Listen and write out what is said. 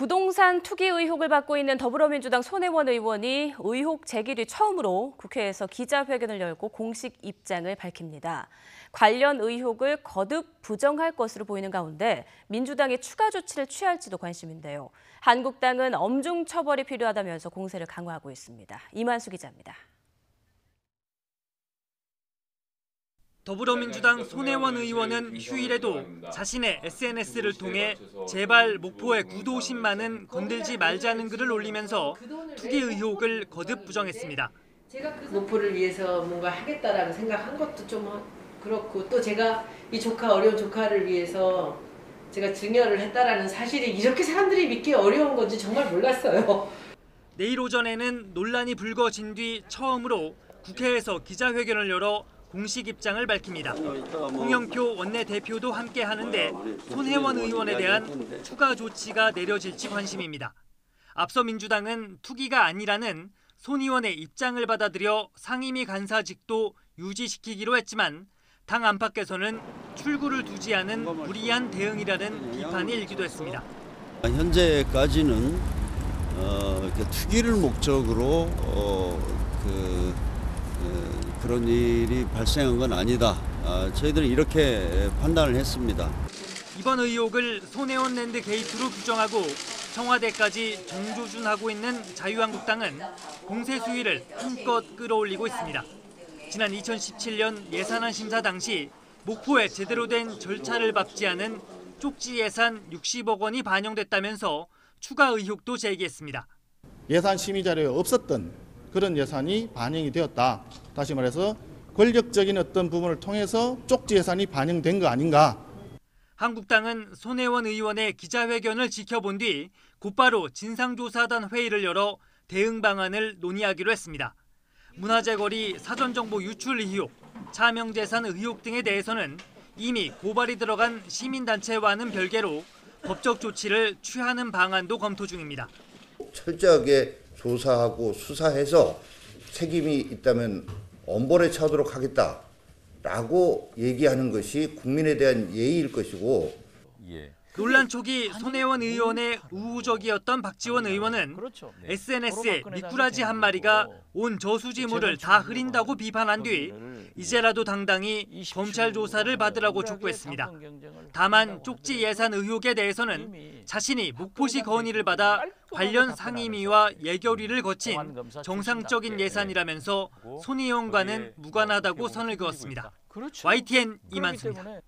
부동산 투기 의혹을 받고 있는 더불어민주당 손혜원 의원이 의혹 제기 뒤 처음으로 국회에서 기자회견을 열고 공식 입장을 밝힙니다. 관련 의혹을 거듭 부정할 것으로 보이는 가운데 민주당이 추가 조치를 취할지도 관심인데요. 한국당은 엄중 처벌이 필요하다면서 공세를 강화하고 있습니다. 이만수 기자입니다. 더불어민주당 손혜원 의원은 휴일에도 자신의 SNS를 통해 제발 목포의 구도 10만은 건들지 말자는 글을 올리면서 투기 의혹을 거듭 부정했습니다. 제가 목포를 위해서 뭔가 하겠다라는 생각한 것도 좀 그렇고, 또 제가 이 어려운 조카를 위해서 제가 증여를 했다라는 사실이 이렇게 사람들이 믿기 어려운 건지 정말 몰랐어요. 내일 오전에는 논란이 불거진 뒤 처음으로 국회에서 기자회견을 열어 공식 입장을 밝힙니다. 홍영표 원내대표도 함께 하는데 손혜원 의원에 대한 추가 조치가 내려질지 관심입니다. 앞서 민주당은 투기가 아니라는 손 의원의 입장을 받아들여 상임위 간사직도 유지시키기로 했지만 당 안팎에서는 출구를 두지 않은 무리한 대응이라는 비판이 일기도 했습니다. 현재까지는 투기를 목적으로 그런 일이 발생한 건 아니다. 저희들은 이렇게 판단을 했습니다. 이번 의혹을 손혜원 랜드 게이트로 규정하고 청와대까지 정조준하고 있는 자유한국당은 공세 수위를 한껏 끌어올리고 있습니다. 지난 2017년 예산안 심사 당시 목포에 제대로 된 절차를 밟지 않은 쪽지 예산 60억 원이 반영됐다면서 추가 의혹도 제기했습니다. 예산 심의 자료에 없었던 그런 예산이 반영이 되었다. 다시 말해서 권력적인 어떤 부분을 통해서 쪽지 예산이 반영된 거 아닌가. 한국당은 손혜원 의원의 기자회견을 지켜본 뒤 곧바로 진상조사단 회의를 열어 대응 방안을 논의하기로 했습니다. 문화재거리 사전정보 유출 의혹, 차명재산 의혹 등에 대해서는 이미 고발이 들어간 시민단체와는 별개로 법적 조치를 취하는 방안도 검토 중입니다. 철저하게 조사하고 수사해서 책임이 있다면 엄벌에 처하도록 하겠다라고 얘기하는 것이 국민에 대한 예의일 것이고. 논란 초기 손혜원 의원의 우호적이었던 박지원 의원은 SNS에 미꾸라지 한 마리가 온 저수지물을 다 흐린다고 비판한 뒤 이제라도 당당히 검찰 조사를 받으라고 촉구했습니다. 다만 쪽지 예산 의혹에 대해서는 자신이 목포시 건의를 받아 관련 상임위와 예결위를 거친 정상적인 예산이라면서 손 의원과는 무관하다고 선을 그었습니다. YTN 이만수입니다.